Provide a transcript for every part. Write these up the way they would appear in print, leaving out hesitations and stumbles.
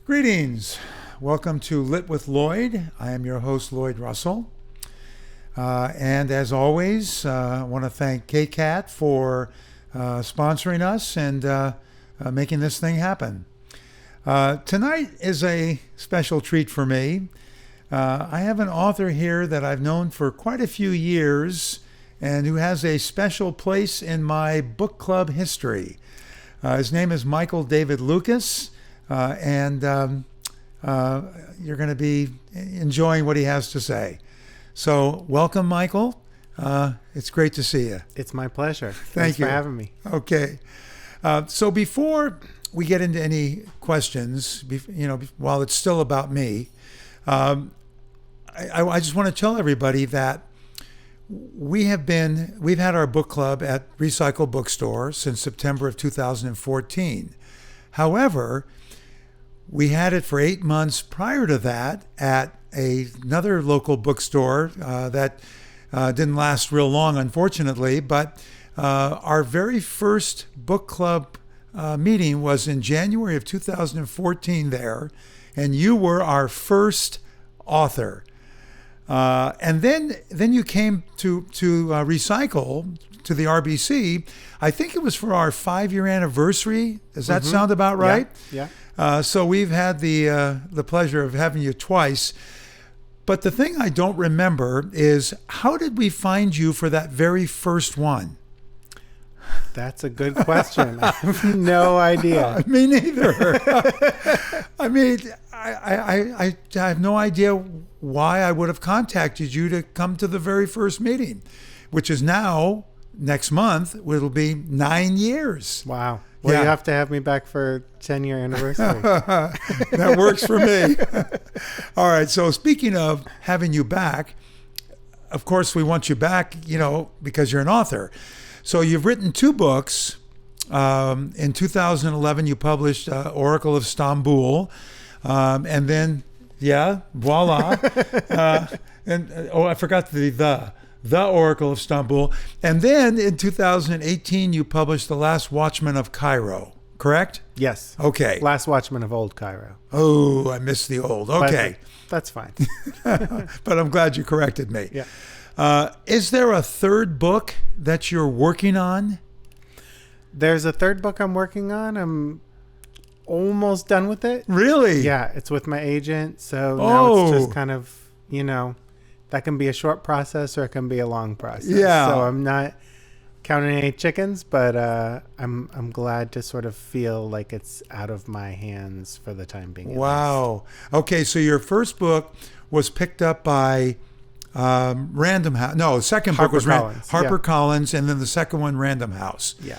Greetings. Welcome to Lit with Lloyd. I am your host, Lloyd Russell. And as always, I want to thank KCAT for sponsoring us and making this thing happen. Tonight is a special treat for me. I have an author here that I've known for quite a few years and who has a special place in my book club history. His name is Michael David Lukas. And you're going to be enjoying what he has to say. So welcome, Michael. It's great to see you. It's my pleasure. Thanks for having me. Okay. So before we get into any questions, while it's still about me, I just want to tell everybody that we've had our book club at Recycle Bookstore since September of 2014. However, we had it for 8 months prior to that at another local bookstore that didn't last real long, unfortunately. But our very first book club meeting was in January of 2014 there, and you were our first author. And then you came to Recycle, to the RBC. I think it was for our 5-year anniversary. Does that sound about right? Yeah. So we've had the pleasure of having you twice. But the thing I don't remember is, how did we find you for that very first one? That's a good question. I have no idea. Me neither. I mean, I have no idea why I would have contacted you to come to the very first meeting, which is now, next month, it'll be 9 years. Wow. Well, Yeah. You have to have me back for 10-year anniversary. That works for me. All right. So speaking of having you back, of course, we want you back, because you're an author. So you've written 2 books. In 2011, you published Oracle of Stamboul. And then, voila. I forgot the Oracle of Stamboul. And then in 2018, you published The Last Watchman of Cairo, correct? Yes. Okay. Last Watchman of Old Cairo. Oh, I missed the old. Okay. But that's fine. But I'm glad you corrected me. Yeah. Is there a third book that you're working on? There's a third book I'm working on. I'm almost done with it. Really? Yeah. It's with my agent. So now it's just kind of, that can be a short process or it can be a long process. Yeah. So I'm not counting any chickens, but I'm glad to sort of feel like it's out of my hands for the time being. Wow. Okay, so your first book was picked up by Random House. No, the second book was HarperCollins, and then the second one, Random House. Yeah.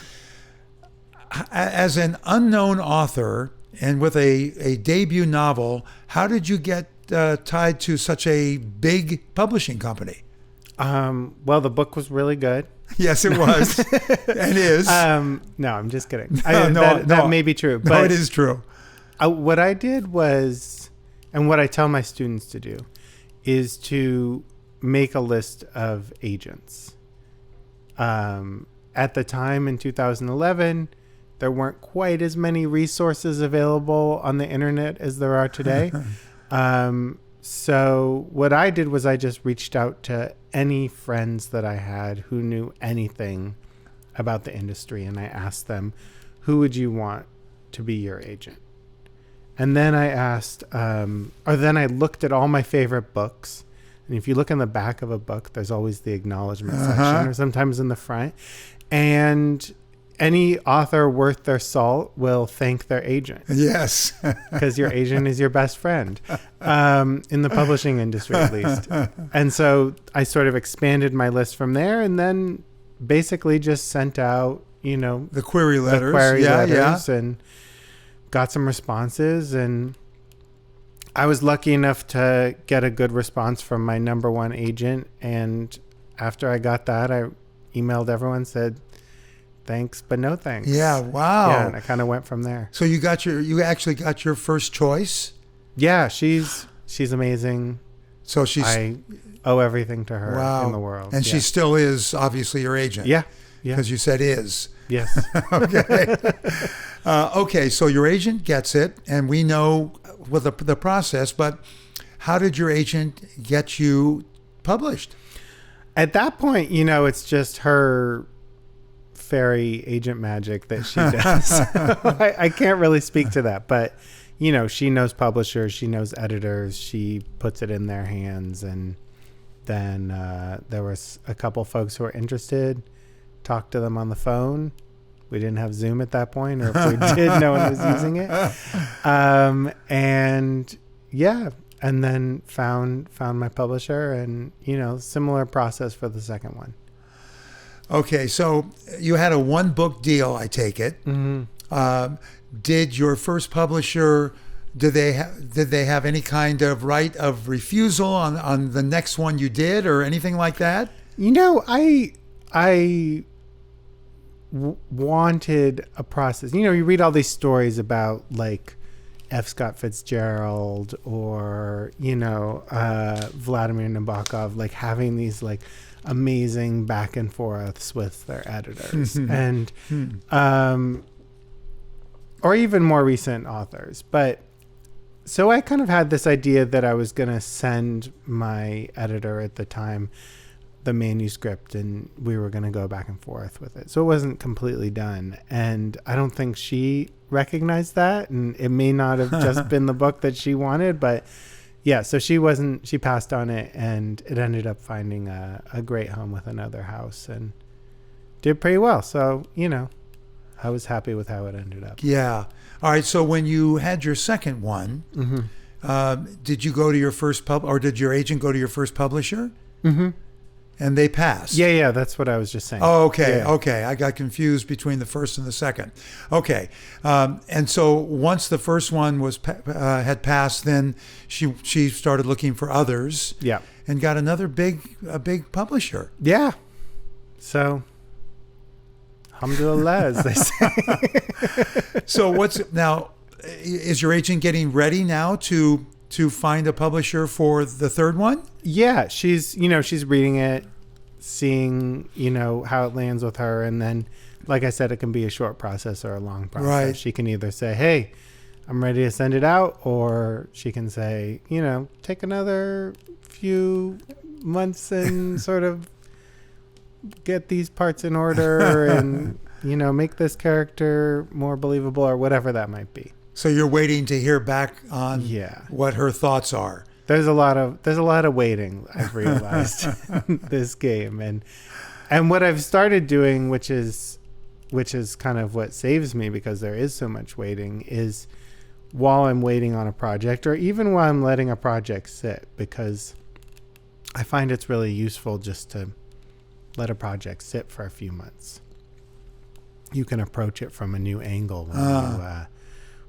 As an unknown author and with a debut novel, how did you get tied to such a big publishing company? Well, the book was really good. Yes, it was. And is. No, I'm just kidding. No, that may be true. No, But it is true. What I did was, and what I tell my students to do, is to make a list of agents. At the time in 2011, there weren't quite as many resources available on the internet as there are today. So what I did was I just reached out to any friends that I had who knew anything about the industry, and I asked them, who would you want to be your agent? And then I asked, then I looked at all my favorite books. And if you look in the back of a book, there's always the acknowledgement section, or sometimes in the front. And any author worth their salt will thank their agent. Yes. Because your agent is your best friend, in the publishing industry, at least. And so I sort of expanded my list from there, and then basically just sent out, the query letters. And got some responses. And I was lucky enough to get a good response from my number one agent. And after I got that, I emailed everyone, said, thanks, but no thanks. Yeah, wow. Yeah, and I kind of went from there. So you actually got your first choice? Yeah, she's amazing. So I owe everything to her in the world. And she still is obviously your agent. Yeah. Because you said is. Yes. Okay. Okay, so your agent gets it, and we know with the process, but how did your agent get you published? At that point, you know, it's just her fairy agent magic that she does. I can't really speak to that, but you know, she knows publishers, she knows editors, she puts it in their hands. And then there was a couple folks who were interested, talked to them on the phone. We didn't have Zoom at that point, or if we did, no one was using it. And yeah, and then found my publisher, and you know, similar process for the second one. Okay, so you had a 1-book deal, I take it. Mm-hmm. Did your first publisher, did they have any kind of right of refusal on the next one you did, or anything like that? You know, I wanted a process. You know, you read all these stories about like F. Scott Fitzgerald or, you know, Vladimir Nabokov, like having these like amazing back and forths with their editors and or even more recent authors. But so I kind of had this idea that I was going to send my editor at the time the manuscript, and we were going to go back and forth with it. So it wasn't completely done. And I don't think she recognized that, and it may not have just been the book that she wanted, but yeah, so she passed on it, and it ended up finding a great home with another house and did pretty well. So, you know, I was happy with how it ended up. Yeah. All right. So when you had your second one, did you go to your first or did your agent go to your first publisher? Mm-hmm. And they passed? Yeah, that's what I was just saying. Oh, okay, Yeah. Okay. I got confused between the first and the second. Okay. And so once the first one was had passed, then she started looking for others. Yeah. And got a big publisher. Yeah. So, alhamdulillah, as they say. So now, is your agent getting ready now to find a publisher for the third one? Yeah, she's reading it, seeing, you know, how it lands with her. And then, like I said, it can be a short process or a long process. Right. She can either say, hey, I'm ready to send it out, or she can say, you know, take another few months and sort of get these parts in order and, you know, make this character more believable, or whatever that might be. So you're waiting to hear back on what her thoughts are. There's a lot of waiting, I've realized, this game. And what I've started doing, which is kind of what saves me, because there is so much waiting, is while I'm waiting on a project, or even while I'm letting a project sit, because I find it's really useful just to let a project sit for a few months. You can approach it from a new angle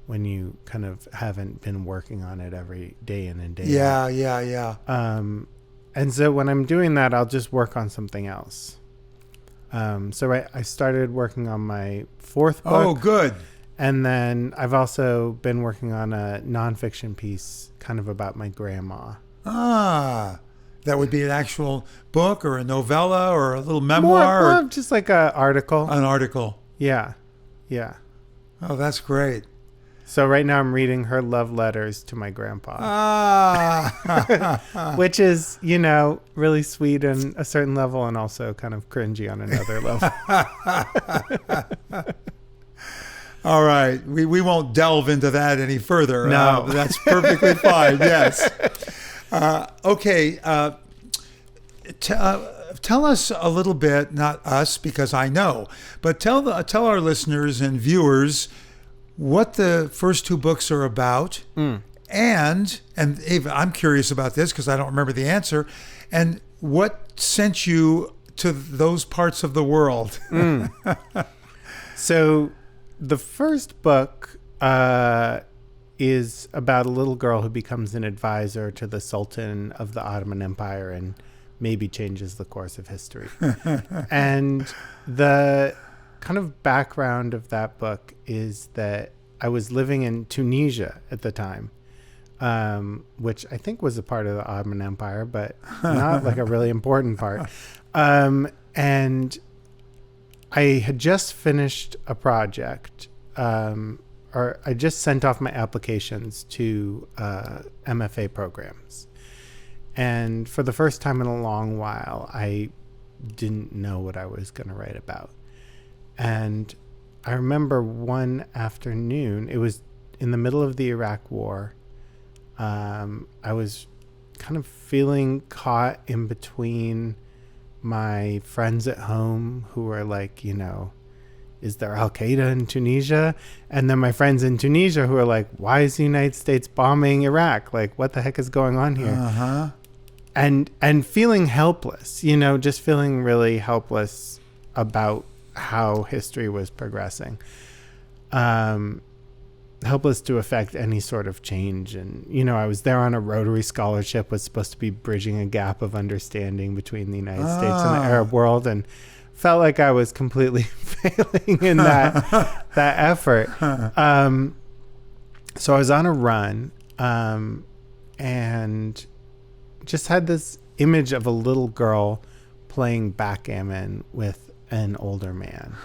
when you kind of haven't been working on it every day in and day out. Yeah. And so when I'm doing that, I'll just work on something else. So I started working on my fourth book. Oh, good. And then I've also been working on a nonfiction piece kind of about my grandma. That would be an actual book or a novella or a little memoir? More just like an article. An article. Yeah. Oh, that's great. So right now I'm reading her love letters to my grandpa. Which is, you know, really sweet on a certain level, and also kind of cringy on another level. All right. We won't delve into that any further. No. That's perfectly fine. Yes. Okay. Tell us a little bit, not us, because I know, but tell our listeners and viewers what the first 2 books are about. And Ava, I'm curious about this because I don't remember the answer, and what sent you to those parts of the world. So the first book is about a little girl who becomes an advisor to the Sultan of the Ottoman Empire and maybe changes the course of history. And the kind of background of that book is that I was living in Tunisia at the time, which I think was a part of the Ottoman Empire, but not like a really important part. And I had just finished a project or I just sent off my applications to MFA programs. And for the first time in a long while, I didn't know what I was going to write about. And I remember one afternoon, it was in the middle of the Iraq War. I was kind of feeling caught in between my friends at home who were like, you know, is there Al Qaeda in Tunisia? And then my friends in Tunisia who are like, why is the United States bombing Iraq? Like, what the heck is going on here? Uh-huh. And feeling helpless, you know, just feeling really helpless about how history was progressing. Helpless to affect any sort of change. And, you know, I was there on a Rotary scholarship, was supposed to be bridging a gap of understanding between the United States and the Arab world, and felt like I was completely failing in that effort. So I was on a run, and just had this image of a little girl playing backgammon with an older man.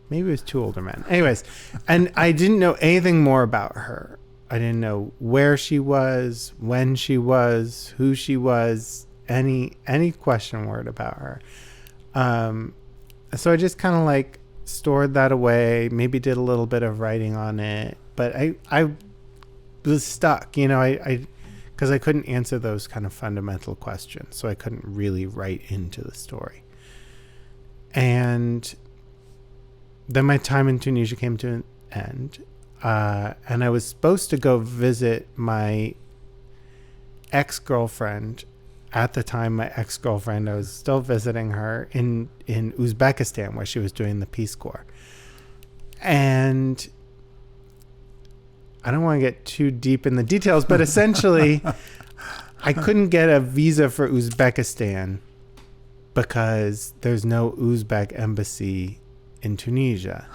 Maybe it was two older men. Anyways, and I didn't know anything more about her. I didn't know where she was, when she was, who she was, any question word about her. So I just kind of like stored that away, maybe did a little bit of writing on it, but I was stuck, you know, because I couldn't answer those kind of fundamental questions. So I couldn't really write into the story. And then my time in Tunisia came to an end. And I was supposed to go visit my ex-girlfriend. At the time, my ex-girlfriend, I was still visiting her in Uzbekistan, where she was doing the Peace Corps. And I don't want to get too deep in the details, but essentially, I couldn't get a visa for Uzbekistan because there's no Uzbek embassy in Tunisia.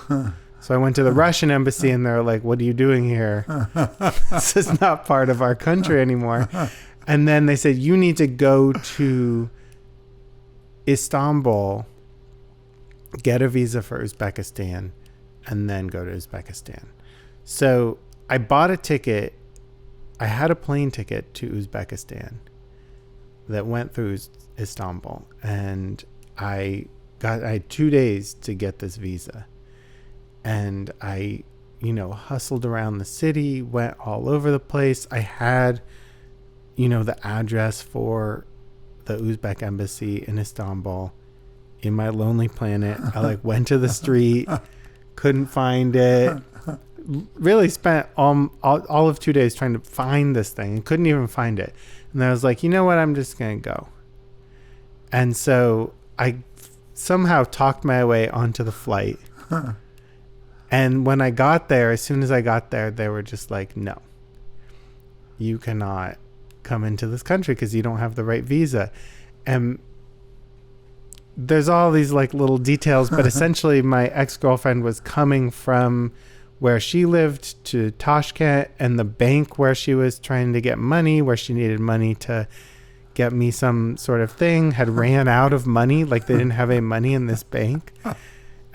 So I went to the Russian embassy, and they're like, what are you doing here? This is not part of our country anymore. And then they said, you need to go to Istanbul, get a visa for Uzbekistan, and then go to Uzbekistan. So I bought a ticket. I had a plane ticket to Uzbekistan that went through Istanbul, and I had 2 days to get this visa. And I, you know, hustled around the city, went all over the place. I had, you know, the address for the Uzbek embassy in Istanbul in my Lonely Planet. I like went to the street, couldn't find it. Really spent all of 2 days trying to find this thing and couldn't even find it. And I was like, you know what? I'm just going to go. And so I somehow talked my way onto the flight. And when I got there, as soon as I got there, they were just like, no, you cannot come into this country because you don't have the right visa. And there's all these like little details, but essentially my ex-girlfriend was coming from where she lived to Tashkent, and the bank where she was trying to get money, where she needed money to get me some sort of thing, had ran out of money. Like they didn't have any money in this bank.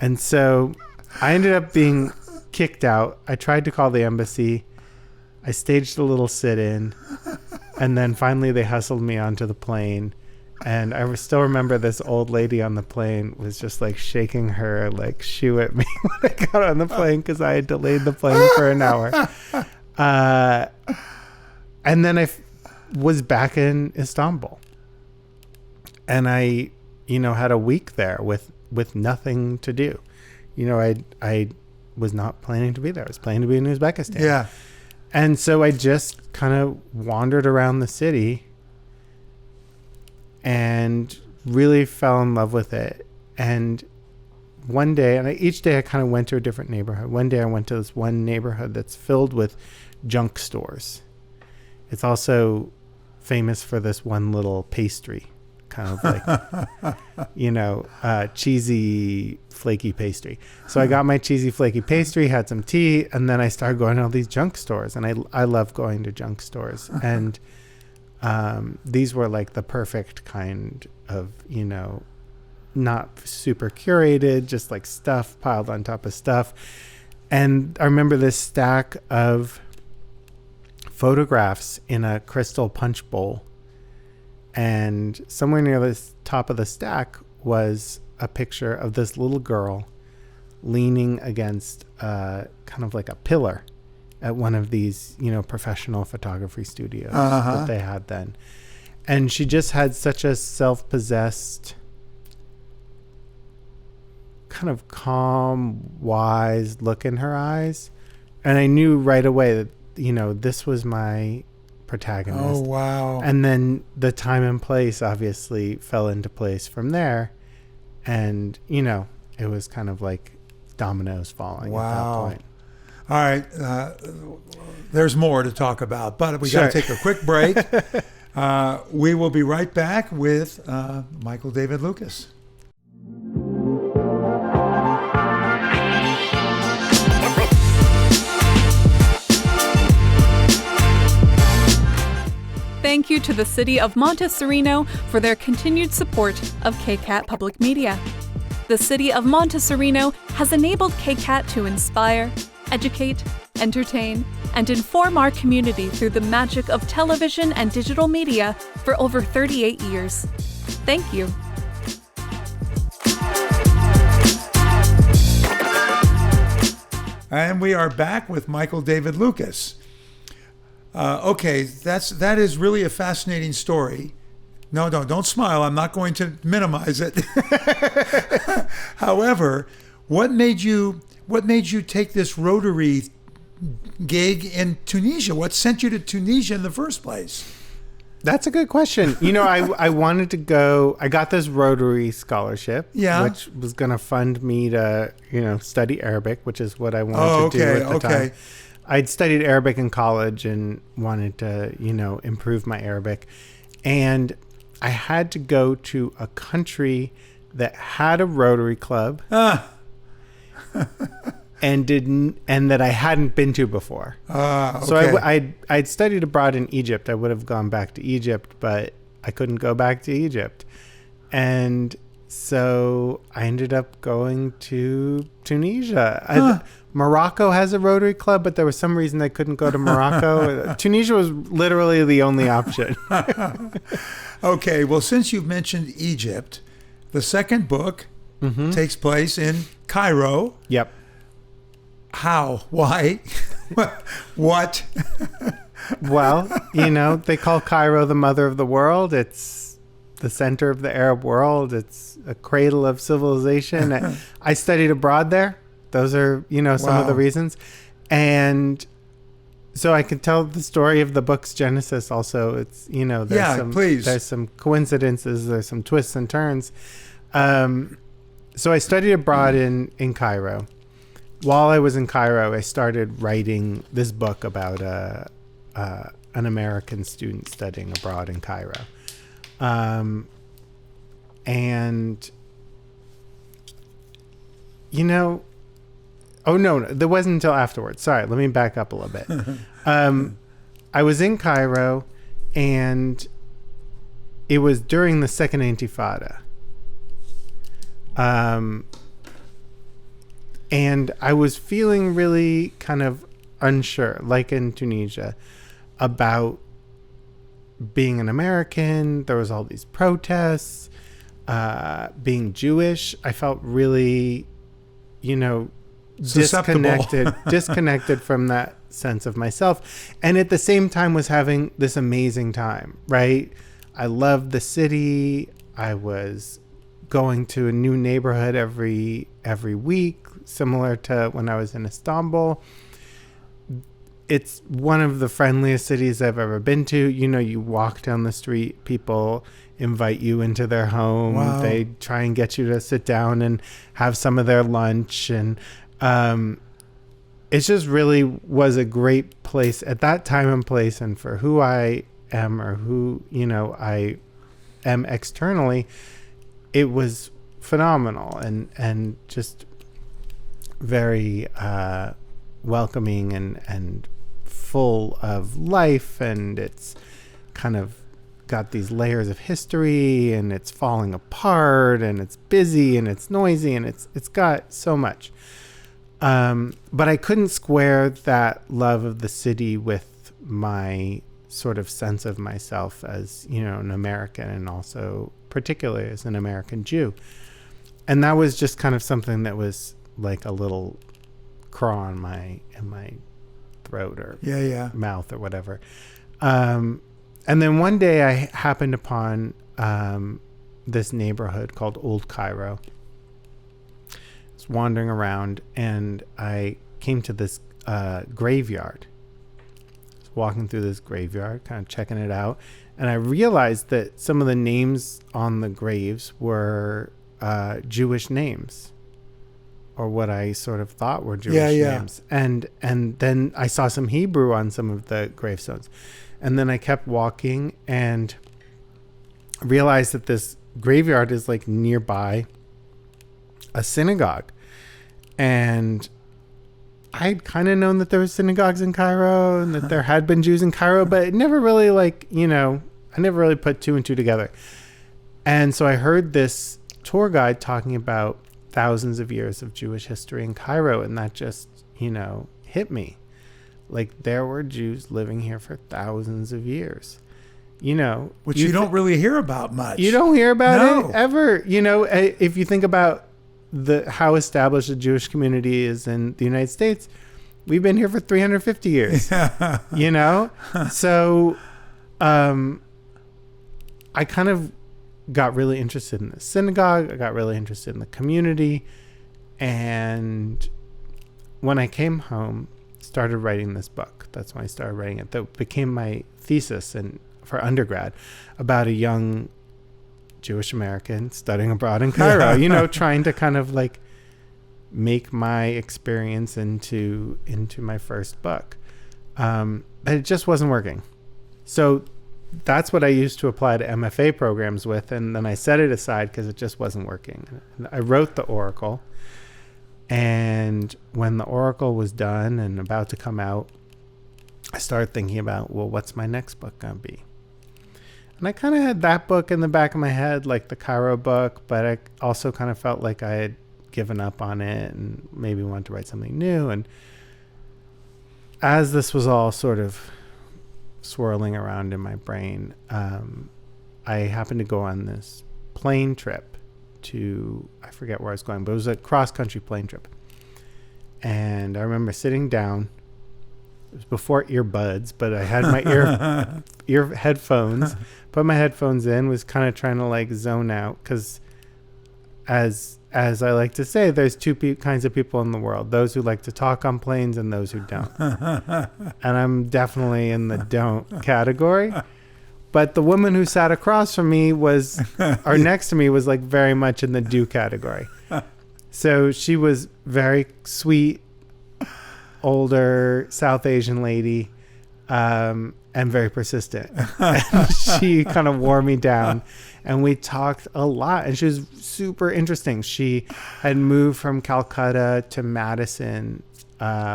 And so I ended up being kicked out. I tried to call the embassy. I staged a little sit-in, and then finally they hustled me onto the plane. And I still remember this old lady on the plane was just like shaking her like shoe at me when I got on the plane because I had delayed the plane for an hour. And then I was back in Istanbul, and I, you know, had a week there with nothing to do. You know, I was not planning to be there. I was planning to be in Uzbekistan. Yeah. And so I just kind of wandered around the city and really fell in love with it. And one day, and each day I kind of went to a different neighborhood. One day I went to this one neighborhood that's filled with junk stores. It's also famous for this one little pastry, kind of like, you know, cheesy, flaky pastry. So I got my cheesy, flaky pastry, had some tea, and then I started going to all these junk stores. And I love going to junk stores. And these were like the perfect kind of, you know, not super curated, just like stuff piled on top of stuff. And I remember this stack of photographs in a crystal punch bowl. And somewhere near the top of the stack was a picture of this little girl leaning against kind of like a pillar at one of these, professional photography studios that they had then. And she just had such a self-possessed, kind of calm, wise look in her eyes. And I knew right away that, this was my protagonist. Oh, wow. And then the time and place obviously fell into place from there. And, it was kind of like dominoes falling at that point. All right. There's more to talk about, but we got to take a quick break. We will be right back with Michael David Lukas. Thank you to the City of Montessorino for their continued support of KCAT Public Media. The City of Montessorino has enabled KCAT to inspire, educate, entertain, and inform our community through the magic of television and digital media for over 38 years. Thank you. And we are back with Michael David Lukas. Okay, that is really a fascinating story. No, don't smile. I'm not going to minimize it. However, what made you take this Rotary gig in Tunisia? What sent you to Tunisia in the first place? That's a good question. I wanted to go. I got this Rotary scholarship, which was going to fund me to, study Arabic, which is what I wanted to do at the time. I'd studied Arabic in college and wanted to, improve my Arabic. And I had to go to a country that had a Rotary club and that I hadn't been to before. Okay. So I'd studied abroad in Egypt. I would have gone back to Egypt, but I couldn't go back to Egypt. And so I ended up going to Tunisia. Morocco has a Rotary club, but there was some reason I couldn't go to Morocco. Tunisia was literally the only option. Okay, well, since you've mentioned Egypt, the second book takes place in Cairo. Yep. How? Why? What? Well, they call Cairo the mother of the world. It's the center of the Arab world. It's a cradle of civilization. I studied abroad there. Those are, some of the reasons. And so I can tell the story of the book's genesis also. It's, there's some coincidences, there's some twists and turns. So I studied abroad in Cairo. While I was in Cairo, I started writing this book about an American student studying abroad in Cairo. And, oh, no, that wasn't until afterwards. Sorry, let me back up a little bit. I was in Cairo, and it was during the Second Intifada. And I was feeling really kind of unsure, like in Tunisia, about being an American. There was all these protests. Being Jewish, I felt really, disconnected from that sense of myself, and at the same time was having this amazing time, right? I loved the city. I was going to a new neighborhood every week, similar to when I was in Stamboul. It's one of the friendliest cities I've ever been to. You walk down the street, people invite you into their home. Wow. They try and get you to sit down and have some of their lunch, and it just really was a great place at that time and place, and for who I am, or who I am externally, it was phenomenal and just very welcoming and full of life, and it's kind of got these layers of history, and it's falling apart, and it's busy, and it's noisy, and it's got so much. But I couldn't square that love of the city with my sort of sense of myself as, an American, and also particularly as an American Jew. And that was just kind of something that was like a little craw in my throat or mouth or whatever. And then one day I happened upon this neighborhood called Old Cairo. I was wandering around and I came to this graveyard. I was walking through this graveyard, kind of checking it out, and I realized that some of the names on the graves were Jewish names, or what I sort of thought were Jewish names. And then I saw some Hebrew on some of the gravestones. And then I kept walking and realized that this graveyard is like nearby a synagogue. And I'd kind of known that there were synagogues in Cairo and that there had been Jews in Cairo, but it never really I never really put two and two together. And so I heard this tour guide talking about thousands of years of Jewish history in Cairo, and that just, hit me. Like, there were Jews living here for thousands of years, which you don't really hear about much. You don't hear about it ever. If you think about how established the Jewish community is in the United States, we've been here for 350 years, So, I kind of got really interested in the synagogue. I got really interested in the community. And when I came home, started writing this book. That's when I started writing it. That became my thesis for undergrad, about a young Jewish American studying abroad in Cairo, trying to kind of like make my experience into my first book. But it just wasn't working. So that's what I used to apply to MFA programs with. And then I set it aside because it just wasn't working. I wrote the Oracle. And when the Oracle was done and about to come out, I started thinking about, well, what's my next book going to be? And I kind of had that book in the back of my head, like the Cairo book, but I also kind of felt like I had given up on it and maybe wanted to write something new. And as this was all sort of swirling around in my brain, I happened to go on this plane trip to, I forget where I was going, but it was a cross-country plane trip. And I remember sitting down. It was before earbuds, but I had my ear headphones, put my headphones in, was kind of trying to like zone out, because as I like to say, there's two kinds of people in the world: those who like to talk on planes and those who don't. And I'm definitely in the don't category. But the woman who sat across from me or next to me was like very much in the do category. So she was very sweet, older South Asian lady, and very persistent. And she kind of wore me down, and we talked a lot, and she was super interesting. She had moved from Calcutta to Madison,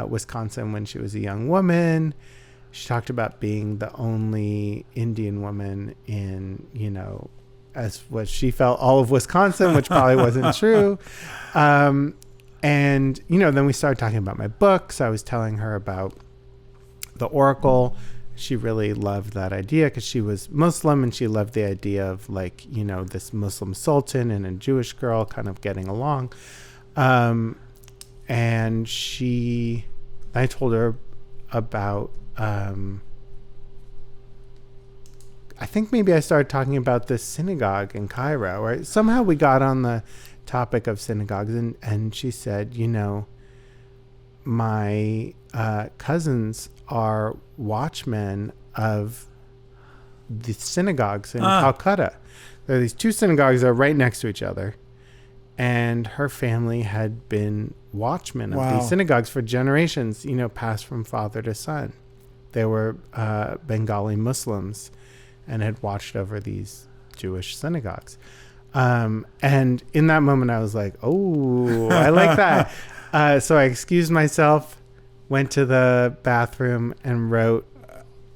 Wisconsin when she was a young woman. She talked about being the only Indian woman in, as what she felt, all of Wisconsin, which probably wasn't true. And, then we started talking about my books. I was telling her about the Oracle. She really loved that idea because she was Muslim, and she loved the idea of like, this Muslim sultan and a Jewish girl kind of getting along. And I told her about, I think maybe I started talking about this synagogue in Cairo, or somehow we got on the topic of synagogues, and she said, my cousins are watchmen of the synagogues in Calcutta. There are these two synagogues that are right next to each other, and her family had been watchmen of these synagogues for generations, passed from father to son. They were Bengali Muslims and had watched over these Jewish synagogues. And in that moment, I was like, oh, I like that. So I excused myself, went to the bathroom, and wrote,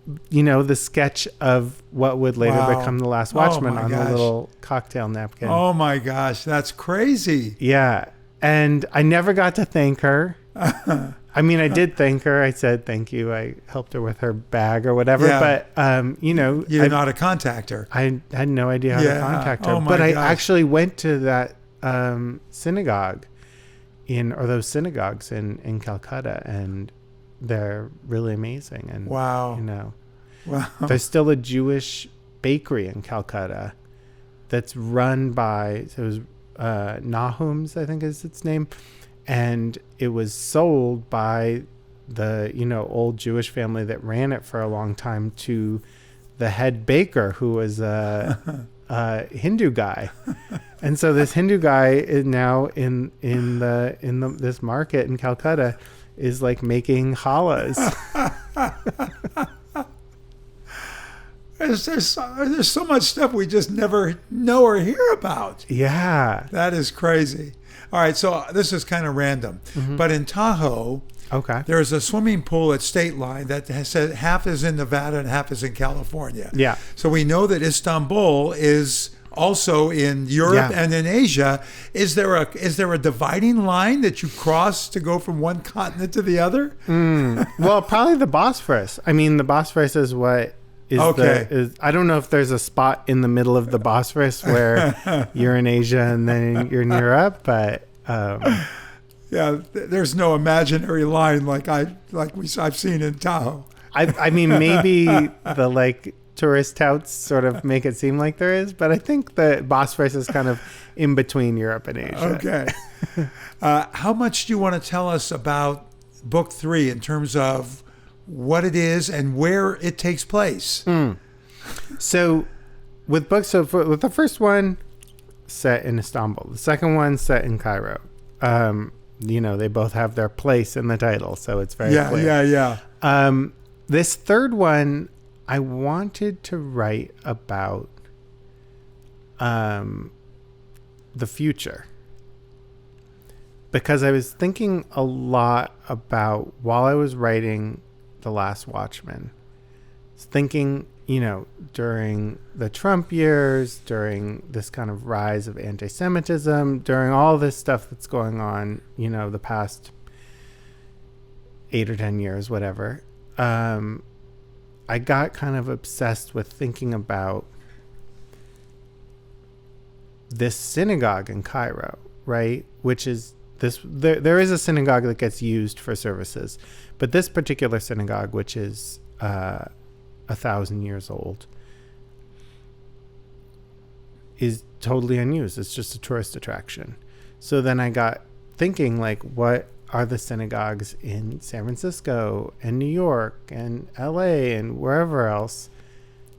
the sketch of what would later become The Last Watchman on the little cocktail napkin. Oh, my gosh. That's crazy. Yeah. And I never got to thank her. I mean, I did thank her. I said thank you. I helped her with her bag or whatever. Yeah. But you know, You didn't know how to contact her. I had no idea how to contact her. Oh my but I gosh. actually went to that synagogue or those synagogues in Calcutta, and they're really amazing. And Wow. you know, Wow. there's still a Jewish bakery in Calcutta that's run by, it was Nahum's, I think is its name, and it was sold by the old Jewish family that ran it for a long time to the head baker, who was a Hindu guy. And so this Hindu guy is now in this market in Calcutta is like making challahs. There's so much stuff we just never know or hear about. Yeah. That is crazy. All right, so this is kind of random, but in Tahoe, Okay. there's a swimming pool at State Line that has said half is in Nevada and half is in California. Yeah. So we know that Istanbul is also in Europe Yeah. and in Asia. Is there a dividing line that you cross to go from one continent to the other? Well, probably the Bosphorus. I mean, the Bosphorus is what is Okay. I don't know if there's a spot in the middle of the Bosphorus where you're in Asia and then you're in Europe, but Yeah, there's no imaginary line like I've seen in Tahoe. I mean, maybe the like tourist touts sort of make it seem like there is, but I think the Bosphorus is kind of in between Europe and Asia. Okay. How much do you want to tell us about book 3 in terms of what it is and where it takes place? So with with the first one set in Istanbul, the second one set in Cairo. They both have their place in the title, so it's very clear. Yeah. This third one, I wanted to write about the future, because I was thinking a lot about, while I was writing The Last Watchman, thinking, during the Trump years, during this kind of rise of anti-Semitism, during all this stuff that's going on, the past 8 or 10 years, whatever, I got kind of obsessed with thinking about this synagogue in Cairo, right? Which is there is a synagogue that gets used for services, but this particular synagogue, which is 1,000 years old, is totally unused. It's just a tourist attraction. So then I got thinking, like, what are the synagogues in San Francisco and New York and LA and wherever else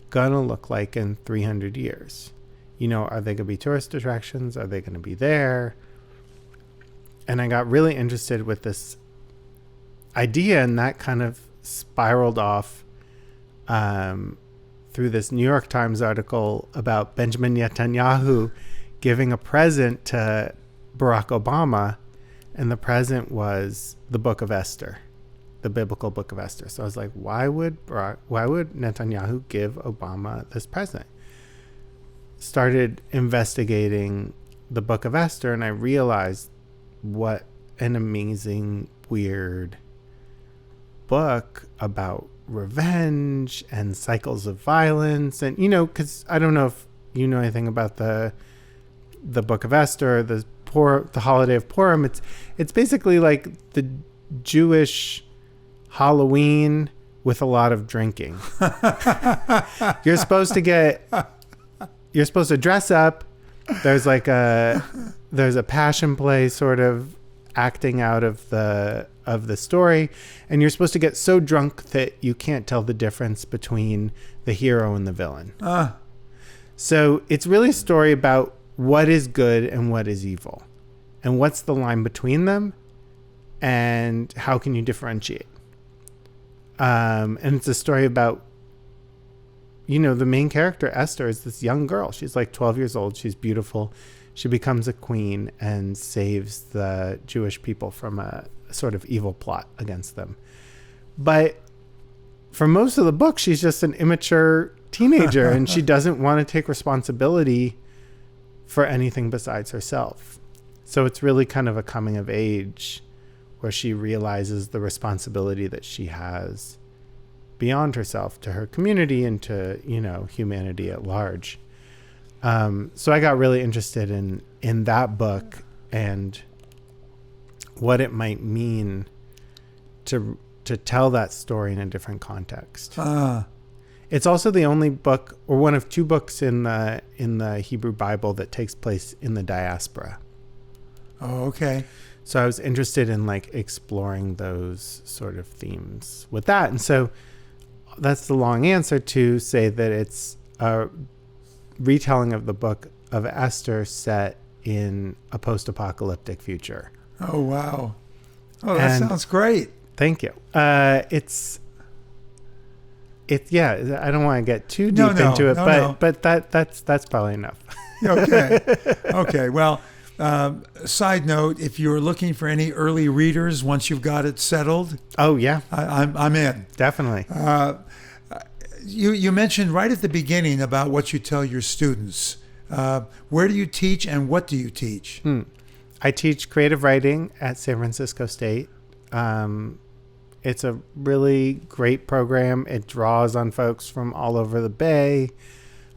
gonna look like in 300 years? Are they gonna be tourist attractions? Are they gonna be there? And I got really interested with this idea, and that kind of spiraled off through this New York Times article about Benjamin Netanyahu giving a present to Barack Obama, and the present was the Book of Esther, the biblical Book of Esther. So I was like, why would Netanyahu give Obama this present? Started investigating the Book of Esther, and I realized what an amazing, weird book about revenge and cycles of violence. And because I don't know if you know anything about the Book of Esther, the holiday of Purim. It's basically like the Jewish Halloween with a lot of drinking. You're supposed to dress up. There's a passion play sort of acting out of the story, and you're supposed to get so drunk that you can't tell the difference between the hero and the villain. So it's really a story about what is good and what is evil, and what's the line between them, and how can you differentiate. And it's a story about, the main character, Esther, is this young girl. She's like 12 years old. She's beautiful. She becomes a queen and saves the Jewish people from a sort of evil plot against them. But for most of the book, she's just an immature teenager, and she doesn't want to take responsibility for anything besides herself. So it's really kind of a coming of age where she realizes the responsibility that she has beyond herself to her community and to, humanity at large. So I got really interested in that book and what it might mean to tell that story in a different context. It's also the only book, or one of 2 books in the Hebrew Bible that takes place in the diaspora. Oh, okay. So I was interested in exploring those sort of themes with that. And so that's the long answer to say that it's a retelling of the book of Esther set in a post-apocalyptic future. Oh, wow. Oh, that sounds great. Thank you. It's yeah, I don't want to get too deep into it, but that's probably enough. Okay. Okay. Well, side note, if you're looking for any early readers once you've got it settled, oh yeah, I'm in. Definitely. You mentioned right at the beginning about what you tell your students. Where do you teach and what do you teach? I teach creative writing at San Francisco State. It's a really great program. It draws on folks from all over the Bay,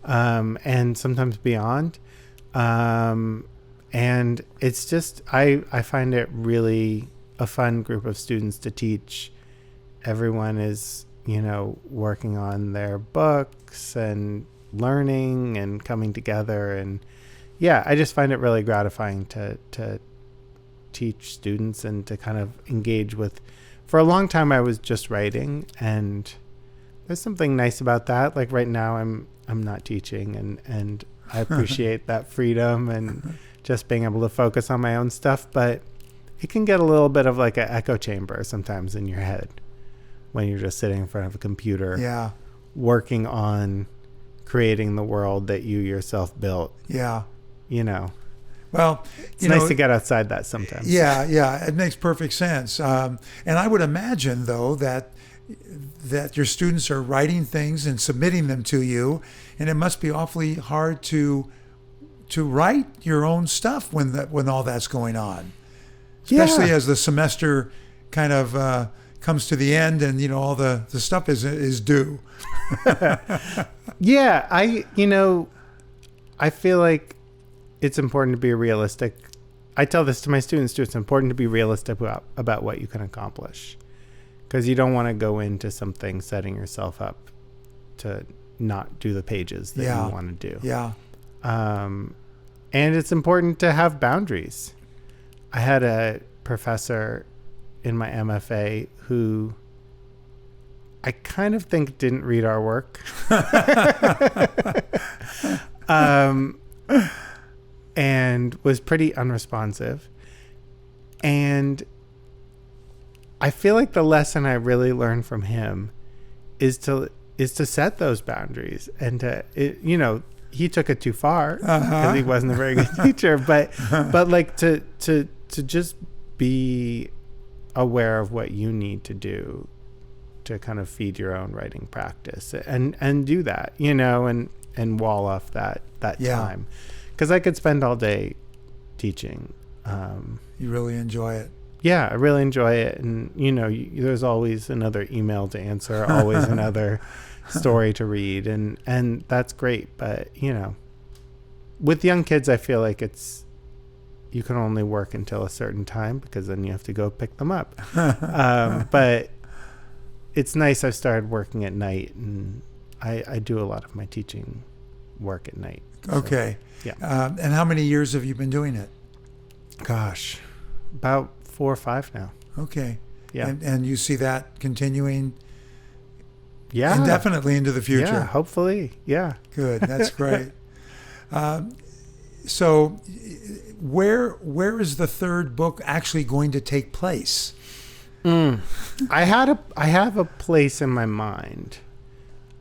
and sometimes beyond. And it's just, I find it really a fun group of students to teach. Everyone is, working on their books and learning and coming together. And yeah, I just find it really gratifying to teach students and to kind of engage with. For a long time, I was just writing, and there's something nice about that. Like right now, I'm not teaching, and I appreciate that freedom and just being able to focus on my own stuff. But it can get a little bit of like an echo chamber sometimes in your head when you're just sitting in front of a computer, working on creating the world that you yourself built. Yeah, Well, it's nice to get outside that sometimes. Yeah, it makes perfect sense. And I would imagine, though, that your students are writing things and submitting them to you, and it must be awfully hard to write your own stuff when all that's going on, especially as the semester kind of comes to the end and all the stuff is due. Yeah, I feel like it's important to be realistic. I tell this to my students too. It's important to be realistic about what you can accomplish, because you don't want to go into something setting yourself up to not do the pages that you want to do. Yeah. And it's important to have boundaries. I had a professor in my MFA who I kind of think didn't read our work. And was pretty unresponsive. And I feel like the lesson I really learned from him is to set those boundaries and he took it too far because he wasn't a very good teacher, but like to just be aware of what you need to do to kind of feed your own writing practice and do that, and wall off that time. Because I could spend all day teaching. You really enjoy it. Yeah, I really enjoy it. And, there's always another email to answer, always another story to read. And that's great. But, with young kids, I feel like you can only work until a certain time because then you have to go pick them up. But it's nice. I've started working at night, and I do a lot of my teaching work at night. Okay. Yeah. And how many years have you been doing it? Gosh, about 4 or 5 now. Okay. Yeah. And you see that continuing indefinitely into the future? Yeah, hopefully. Yeah. Good. That's great. So where is the third book actually going to take place? I have a place in my mind.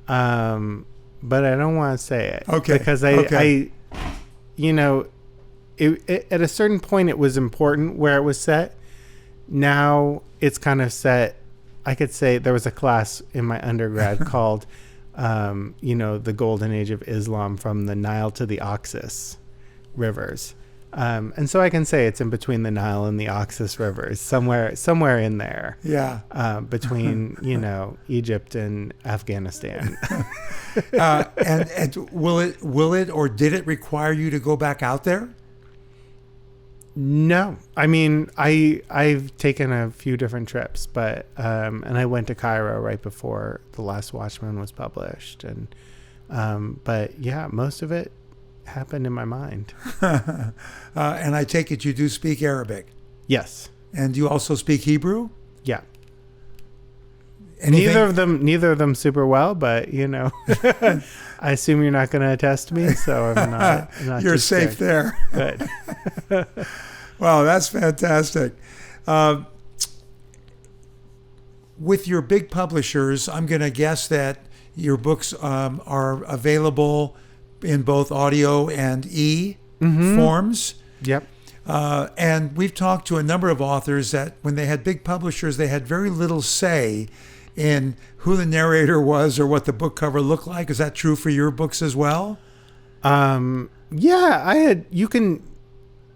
But I don't want to say it. Okay. Because I at a certain point it was important where it was set. Now it's kind of set. I could say there was a class in my undergrad called, the Golden Age of Islam from the Nile to the Oxus rivers. And so I can say it's in between the Nile and the Oxus rivers, somewhere in there. Yeah. Between, Egypt and Afghanistan. And will it or did it require you to go back out there? No, I mean, I've taken a few different trips, but and I went to Cairo right before The Last Watchman was published, and but yeah, most of it happened in my mind. And I take it you do speak Arabic. Yes. And you also speak Hebrew? Yeah. Anything? Neither of them super well, but I assume you're not going to test me, so I'm not You're too safe scared. there. Good. Wow, that's fantastic. With your big publishers, I'm going to guess that your books are available in both audio and forms. Yep. And we've talked to a number of authors that when they had big publishers, they had very little say in who the narrator was or what the book cover looked like. Is that true for your books as well? Yeah, you can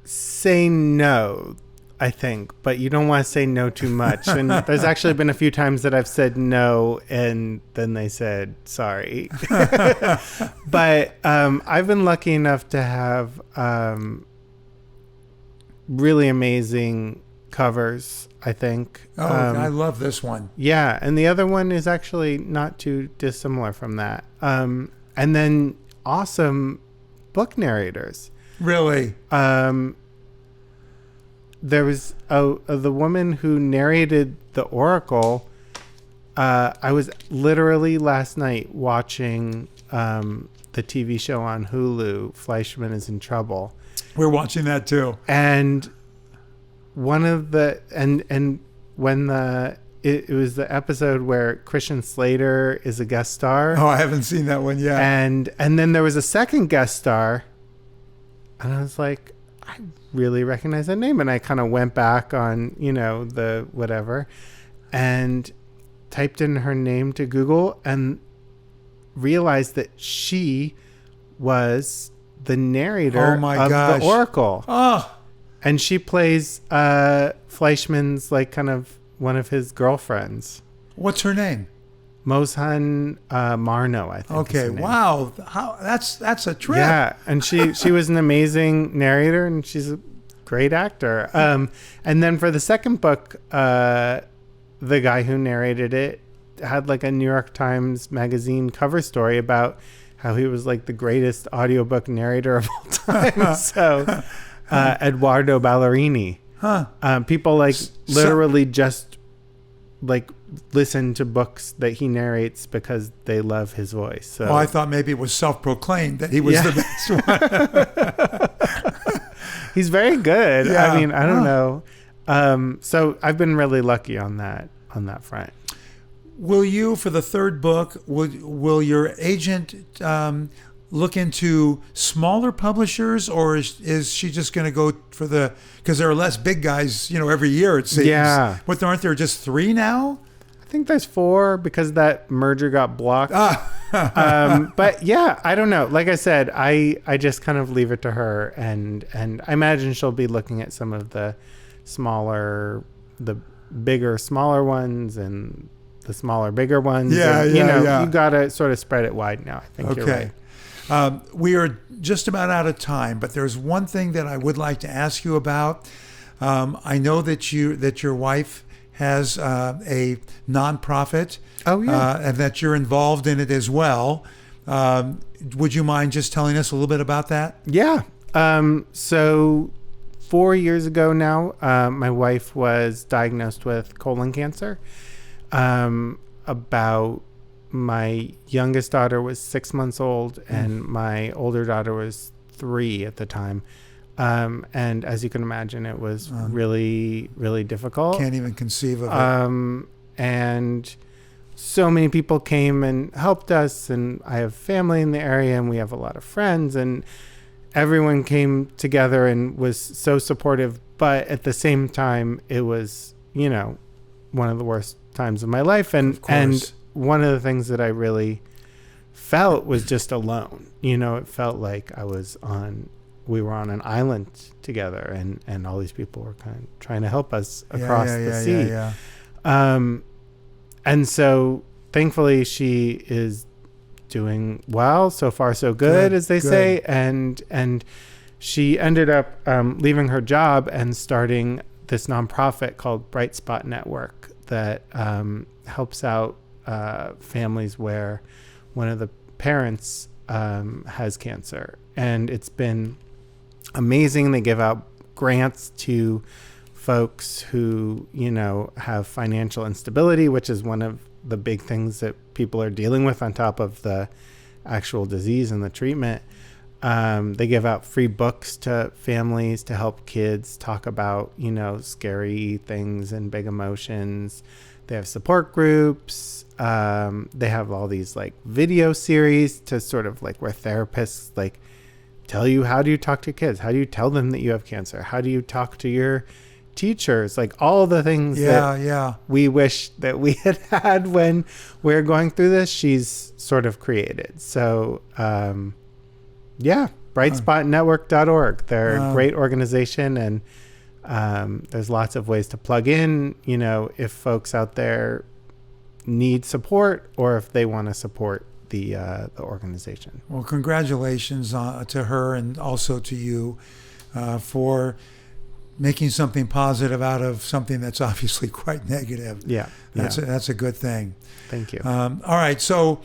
say no, I think, but you don't want to say no too much. And there's actually been a few times that I've said no and then they said sorry. But I've been lucky enough to have really amazing covers, I think. Oh, I love this one. Yeah, and the other one is actually not too dissimilar from that. And then awesome book narrators. Really? There was the woman who narrated The Oracle. I was literally last night watching the TV show on Hulu, Fleischman is in Trouble. We're watching that too. And one of the when it was the episode where Christian Slater is a guest star. Oh, I haven't seen that one yet. And then there was a second guest star, and I was like, I really recognize that name. And I kind of went back on the whatever, and typed in her name to Google and realized that she was the narrator of The Oracle. Oh. And she plays Fleischman's kind of one of his girlfriends. What's her name? Mozhan Marno, I think. Okay, wow. That's a trip. Yeah, and she was an amazing narrator, and she's a great actor. And then for the second book, the guy who narrated it had a New York Times Magazine cover story about how he was the greatest audiobook narrator of all time. So Eduardo Ballerini. Huh. People literally just listen to books that he narrates because they love his voice. So I thought maybe it was self-proclaimed that he was the best one. He's very good. Yeah. I mean, I don't know. So I've been really lucky on that front. Will you, for the third book, will your agent look into smaller publishers, or is she just going to go for because there are less big guys, every year it seems. Yeah. Aren't there just 3 now? I think there's 4 because that merger got blocked. But yeah, I don't know. Like I said, I just kind of leave it to her, and I imagine she'll be looking at some of the bigger, smaller ones and the smaller, bigger ones. Yeah, and, yeah. You got to sort of spread it wide now. I think you're right. We are just about out of time, but there's one thing that I would like to ask you about. I know that your wife has a nonprofit. Oh, yeah. And that you're involved in it as well. Would you mind just telling us a little bit about that? Yeah. So 4 years ago now, my wife was diagnosed with colon cancer. About my youngest daughter was 6 months old, and my older daughter was 3 at the time. And as you can imagine, it was really, really difficult. Can't even conceive of it. And so many people came and helped us, and I have family in the area, and we have a lot of friends, and everyone came together and was so supportive. But at the same time, it was, one of the worst times of my life. And one of the things that I really felt was just alone. It felt like I was on we were on an island together, and all these people were kind of trying to help us across the sea. And so thankfully she is doing well. So far so good, as they say. And she ended up leaving her job and starting this nonprofit called Bright Spot Network that helps out families where one of the parents has cancer. And it's been amazing. They give out grants to folks who, have financial instability, which is one of the big things that people are dealing with on top of the actual disease and the treatment. They give out free books to families to help kids talk about, scary things and big emotions. They have support groups. They have all these like video series to sort of like where therapists like tell you, how do you talk to kids? How do you tell them that you have cancer? How do you talk to your teachers? Like all the things that we wish that we had when we're going through this, she's sort of created. So, brightspotnetwork.org. They're a great organization, and there's lots of ways to plug in, if folks out there need support or if they want to support the organization. Well, congratulations to her and also to you for making something positive out of something that's obviously quite negative. That's a good thing. Thank you. All right, so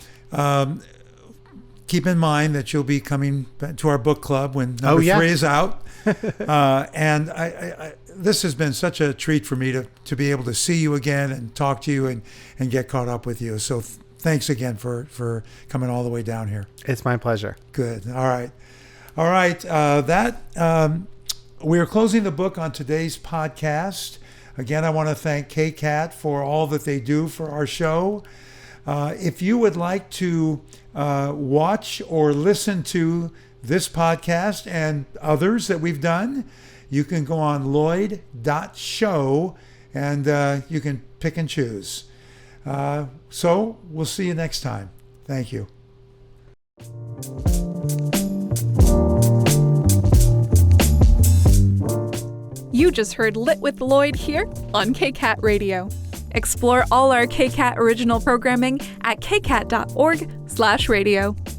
keep in mind that you'll be coming to our book club when number 3 is out. And I this has been such a treat for me to be able to see you again and talk to you and get caught up with you. So thanks again for coming all the way down here. It's my pleasure. Good. All right. We are closing the book on today's podcast. Again, I want to thank KCAT for all that they do for our show. If you would like to watch or listen to this podcast and others that we've done, you can go on Lloyd.show and you can pick and choose. So we'll see you next time. Thank you. You just heard Lit with Lloyd here on KCAT Radio. Explore all our KCAT original programming at kcat.org/radio.